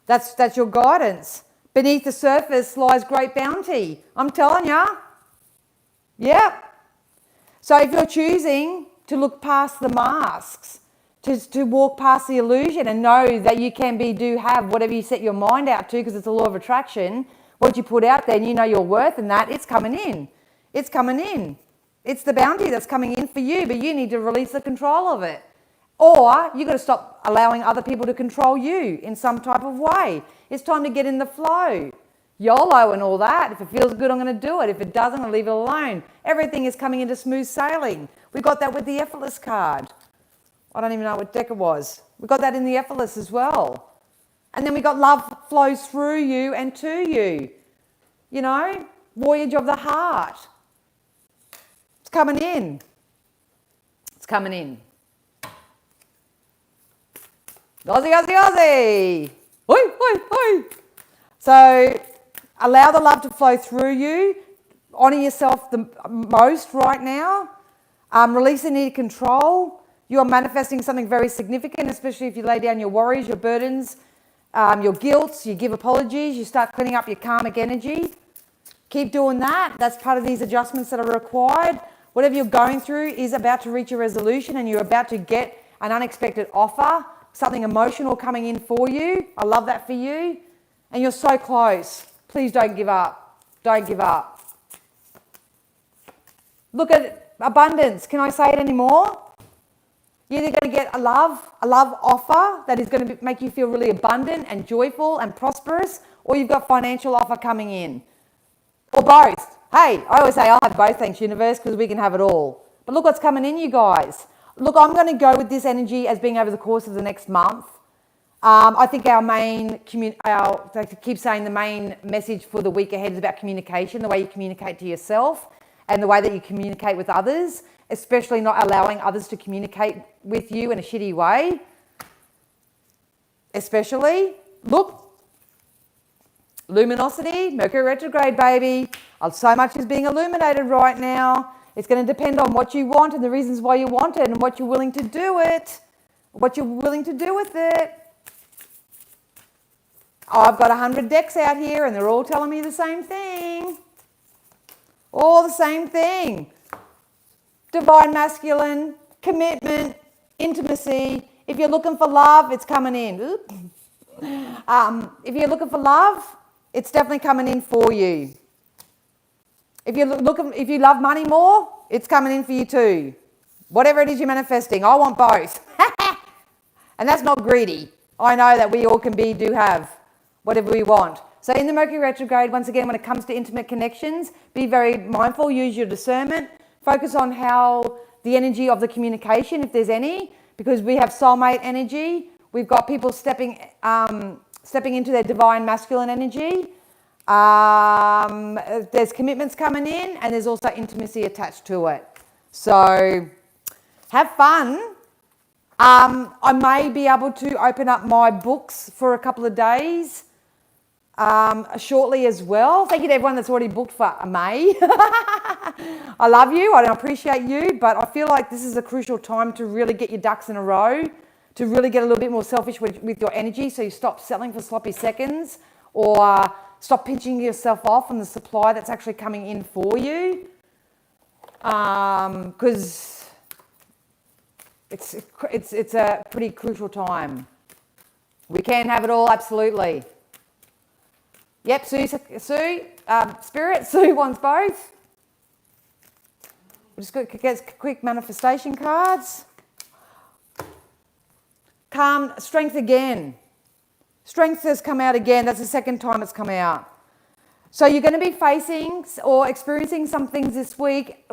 That's your guidance. Beneath the surface lies great bounty. I'm telling you. Yeah. So if you're choosing to look past the masks, to walk past the illusion and know that you can have whatever you set your mind out to because it's a law of attraction, what you put out there and you know your worth and that, it's coming in. It's coming in. It's the bounty that's coming in for you, but you need to release the control of it. Or you've got to stop allowing other people to control you in some type of way. It's time to get in the flow. YOLO and all that. If it feels good, I'm going to do it. If it doesn't, I'll leave it alone. Everything is coming into smooth sailing. We got that with the effortless card. I don't even know what deck it was. We got that in the effortless as well. And then we got love flows through you and to you. You know, voyage of the heart. It's coming in. It's coming in. Aussie, Aussie, Aussie. Oi, oi, oi. So allow the love to flow through you. Honour yourself the most right now. Release the need to control. You are manifesting something very significant, especially if you lay down your worries, your burdens, your guilt, you give apologies, you start cleaning up your karmic energy. Keep doing that. That's part of these adjustments that are required. Whatever you're going through is about to reach a resolution, and you're about to get an unexpected offer, something emotional coming in for you. I love that for you. And you're so close. Please don't give up. Don't give up. Look at abundance. Can I say it anymore? You're either going to get a love offer that is going to make you feel really abundant and joyful and prosperous, or you've got financial offer coming in. Or both. Hey, I always say I'll have both, thanks universe, because we can have it all. But look what's coming in, you guys. Look, I'm going to go with this energy as being over the course of the next month. I think our main, I keep saying the main message for the week ahead is about communication, the way you communicate to yourself and the way that you communicate with others, especially not allowing others to communicate with you in a shitty way. Especially, look, luminosity, Mercury retrograde, baby. So much is being illuminated right now. It's going to depend on what you want and the reasons why you want it and what you're willing to do it, what you're willing to do with it. Oh, I've got 100 decks out here and they're all telling me the same thing. All the same thing. Divine masculine, commitment, intimacy. If you're looking for love, it's coming in. If you're looking for love, it's definitely coming in for you. If you love money more, it's coming in for you too. Whatever it is you're manifesting, I want both. And that's not greedy. I know that we all do have whatever we want. So in the Mercury retrograde, once again, when it comes to intimate connections, be very mindful, use your discernment, focus on how the energy of the communication, if there's any, because we have soulmate energy. We've got people stepping into their divine masculine energy. There's commitments coming in, and there's also intimacy attached to it. So have fun. I may be able to open up my books for a couple of days shortly as well. Thank you to everyone that's already booked for May. I love you. I appreciate you, but I feel like this is a crucial time to really get your ducks in a row, to really get a little bit more selfish with your energy, so you stop selling for sloppy seconds, or stop pinching yourself off on the supply that's actually coming in for you, because it's a pretty crucial time. We can have it all, absolutely. Yep, Spirit, Sue wants both. We'll just get quick manifestation cards. Calm, strength again. Strength has come out again. That's the second time it's come out. So you're going to be facing or experiencing some things this week,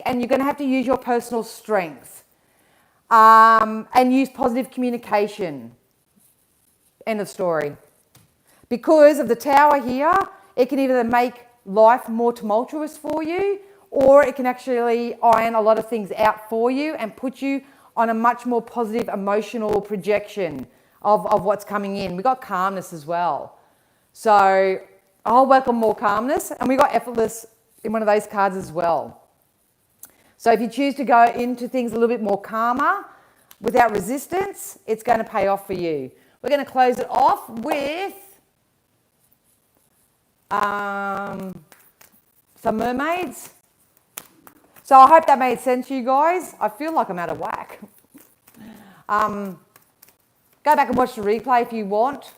and you're going to have to use your personal strength and use positive communication. End of story. Because of the Tower here, it can either make life more tumultuous for you, or it can actually iron a lot of things out for you and put you on a much more positive emotional projection of what's coming in. We got calmness as well. So I'll welcome more calmness, and we got effortless in one of those cards as well. So if you choose to go into things a little bit more calmer, without resistance, it's going to pay off for you. We're going to close it off with some mermaids. So I hope that made sense, you guys. I feel like I'm out of whack. Go back and watch the replay if you want.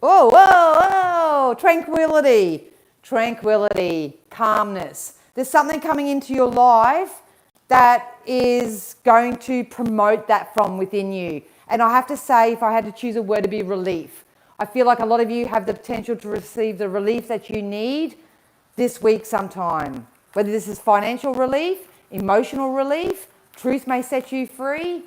Oh, whoa, whoa, tranquility, calmness. There's something coming into your life that is going to promote that from within you. And I have to say, if I had to choose a word, it'd be relief. I feel like a lot of you have the potential to receive the relief that you need this week sometime. Whether this is financial relief, emotional relief, truth may set you free,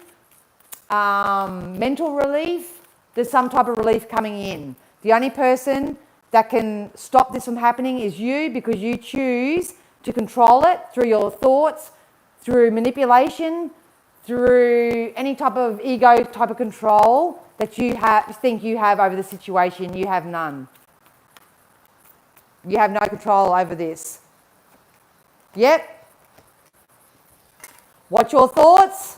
mental relief, there's some type of relief coming in. The only person that can stop this from happening is you, because you choose to control it through your thoughts, through manipulation, through any type of ego type of control that you think you have over the situation. You have none. You have no control over this. Yep. What's your thoughts?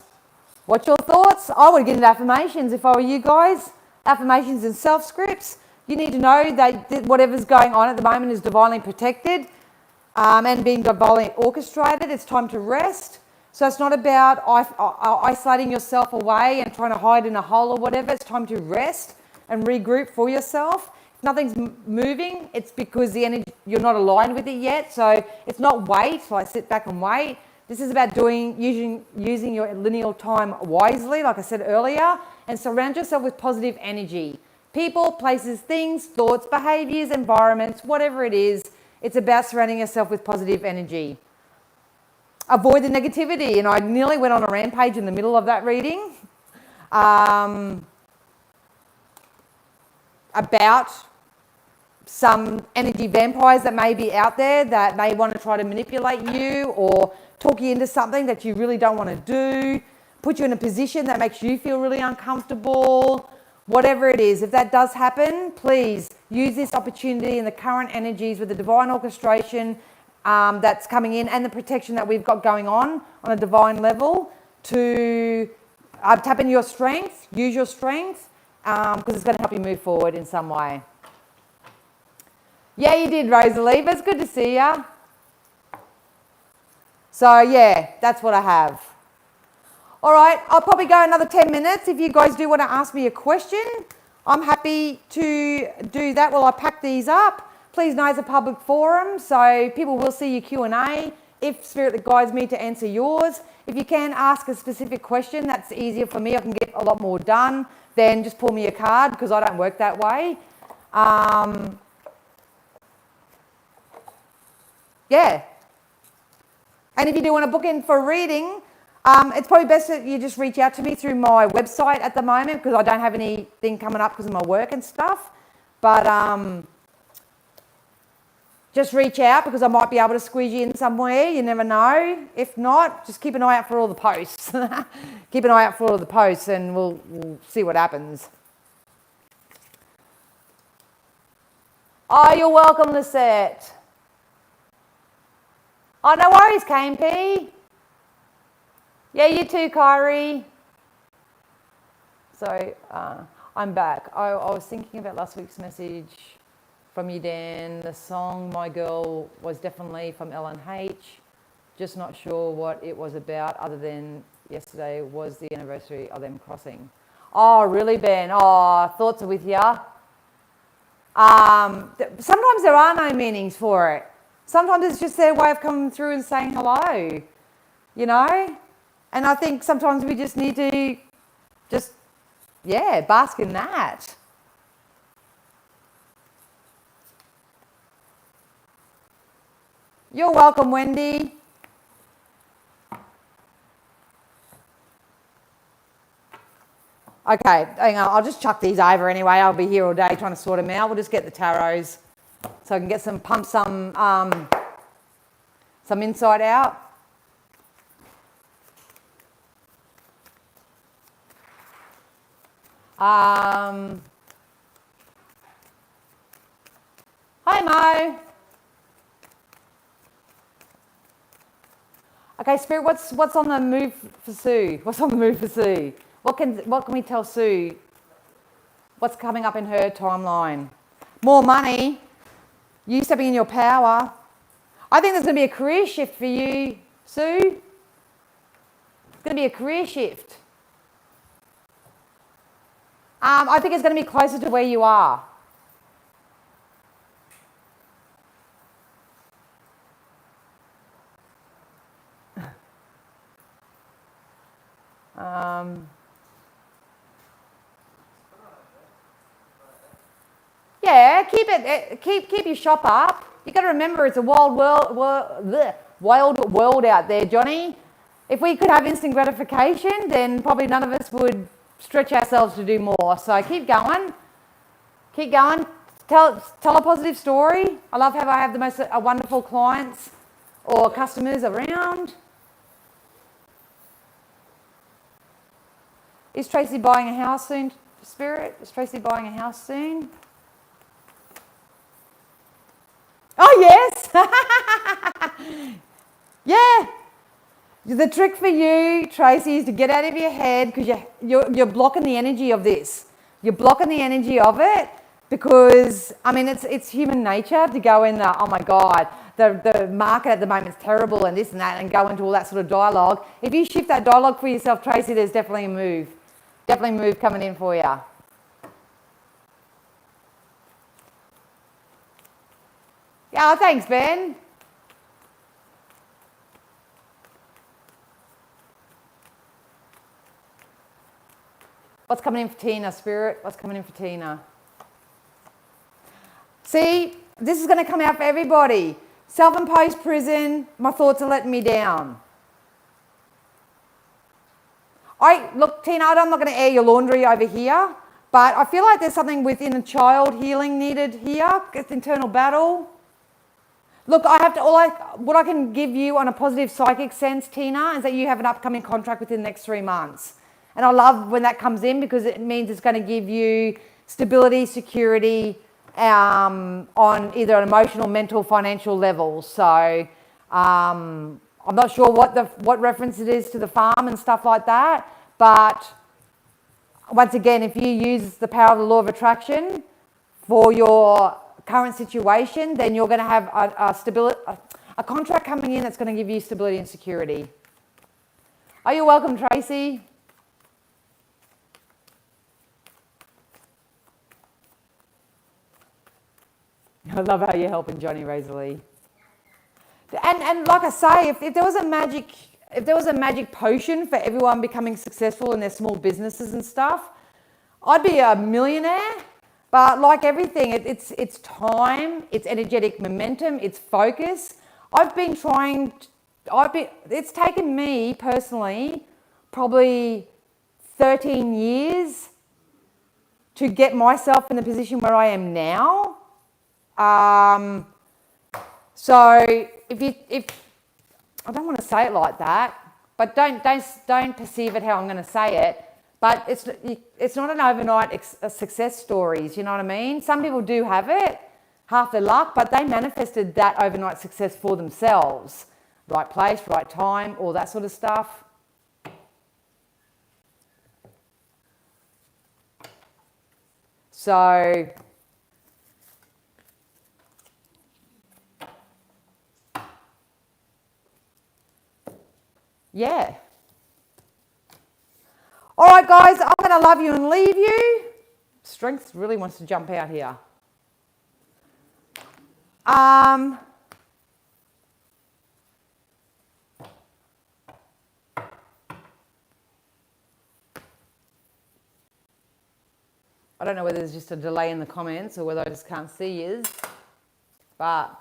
What's your thoughts? I would get into affirmations if I were you guys. Affirmations and self-scripts. You need to know that whatever's going on at the moment is divinely protected and being divinely orchestrated. It's time to rest. So it's not about isolating yourself away and trying to hide in a hole or whatever. It's time to rest and regroup for yourself. If nothing's moving, it's because the energy, you're not aligned with it yet. So it's not wait, like sit back and wait. This is about using your lineal time wisely, like I said earlier, and surround yourself with positive energy. People, places, things, thoughts, behaviors, environments, whatever it is, it's about surrounding yourself with positive energy. Avoid the negativity, and I nearly went on a rampage in the middle of that reading about some energy vampires that may be out there that may want to try to manipulate you or talk you into something that you really don't want to do, put you in a position that makes you feel really uncomfortable, whatever it is. If that does happen, please use this opportunity and the current energies with the divine orchestration that's coming in and the protection that we've got going on a divine level to tap into your strength, use your strength, because it's going to help you move forward in some way. Yeah, you did, Rosalie, but it's good to see you. So, yeah, that's what I have. All right, I'll probably go another 10 minutes. If you guys do want to ask me a question, I'm happy to do that while I pack these up. Please know it's a public forum, so people will see your Q&A if Spirit guides me to answer yours. If you can ask a specific question, that's easier for me. I can get a lot more done than just pull me a card because I don't work that way. Yeah. And if you do want to book in for a reading, it's probably best that you just reach out to me through my website at the moment because I don't have anything coming up because of my work and stuff. But just reach out because I might be able to squeeze you in somewhere. You never know. If not, just keep an eye out for all the posts. Keep an eye out for all the posts and we'll see what happens. Oh, you're welcome, Lisette. Oh, no worries, KMP. Yeah, you too, Kyrie. So, I'm back. I was thinking about last week's message from you, Dan. The song My Girl was definitely from L&H. Just not sure what it was about other than yesterday was the anniversary of them crossing. Oh, really, Ben? Oh, thoughts are with ya. Sometimes there are no meanings for it. Sometimes it's just their way of coming through and saying hello, you know? And I think sometimes we just need to just, bask in that. You're welcome, Wendy. Okay, hang on, I'll just chuck these over anyway. I'll be here all day trying to sort them out. We'll just get the tarots so I can get pump some insight out. Hi, Mo. Okay, Spirit, what's on the move for Sue? What's on the move for Sue? What can we tell Sue? What's coming up in her timeline? More money. You stepping in your power. I think there's going to be a career shift for you, Sue. It's going to be a career shift. I think it's going to be closer to where you are. Yeah, keep your shop up. You got to remember it's a wild world out there, Johnny. If we could have instant gratification, then probably none of us would stretch ourselves to do more. So keep going. Keep going. Tell a positive story. I love how I have the most wonderful clients or customers around. Is Tracy buying a house soon, Spirit? Is Tracy buying a house soon? Oh, yes. Yeah. The trick for you, Tracy, is to get out of your head because you're blocking the energy of this. You're blocking the energy of it because, I mean, it's human nature to go in the, oh my God, the market at the moment is terrible and this and that, and go into all that sort of dialogue. If you shift that dialogue for yourself, Tracy, there's definitely a move. Definitely a move coming in for you. Yeah, thanks, Ben. What's coming in for Tina, Spirit? What's coming in for Tina? See, this is going to come out for everybody. Self-imposed prison, my thoughts are letting me down. Look, Tina, I'm not going to air your laundry over here, but I feel like there's something within a child healing needed here. It's internal battle. Look, what I can give you on a positive psychic sense, Tina, is that you have an upcoming contract within the next 3 months. And I love when that comes in because it means it's going to give you stability, security on either an emotional, mental, financial level. So I'm not sure what reference it is to the farm and stuff like that. But once again, if you use the power of the law of attraction for your current situation, then you're going to have a contract coming in that's going to give you stability and security. Oh, you're welcome, Tracy. I love how you're helping Johnny Razorly. And like I say, if there was a magic potion for everyone becoming successful in their small businesses and stuff, I'd be a millionaire. But like everything, it's time, it's energetic momentum, it's focus. It's taken me personally probably 13 years to get myself in the position where I am now. So if I don't want to say it like that, but don't perceive it how I'm going to say it. But it's not an overnight success stories, you know what I mean? Some people do have it, half their luck, but they manifested that overnight success for themselves. Right place, right time, all that sort of stuff. So yeah. All right, guys, I'm going to love you and leave you. Strength really wants to jump out here. I don't know whether there's just a delay in the comments or whether I just can't see you. But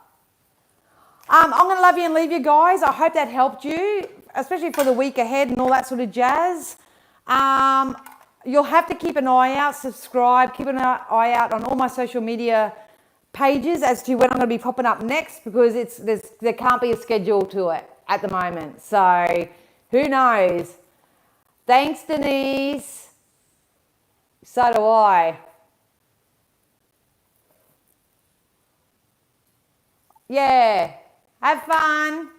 I'm going to love you and leave you, guys. I hope that helped you, especially for the week ahead and all that sort of jazz. You'll have to keep an eye out, subscribe, keep an eye out on all my social media pages as to when I'm going to be popping up next, because there can't be a schedule to it at the moment. So who knows? Thanks, Denise. So do I. Yeah. Have fun.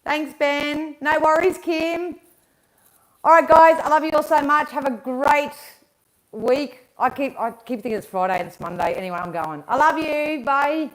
Thanks, Ben. No worries, Kim. All right, guys, I love you all so much. Have a great week. I keep thinking it's Friday and it's Monday. Anyway, I'm going. I love you. Bye.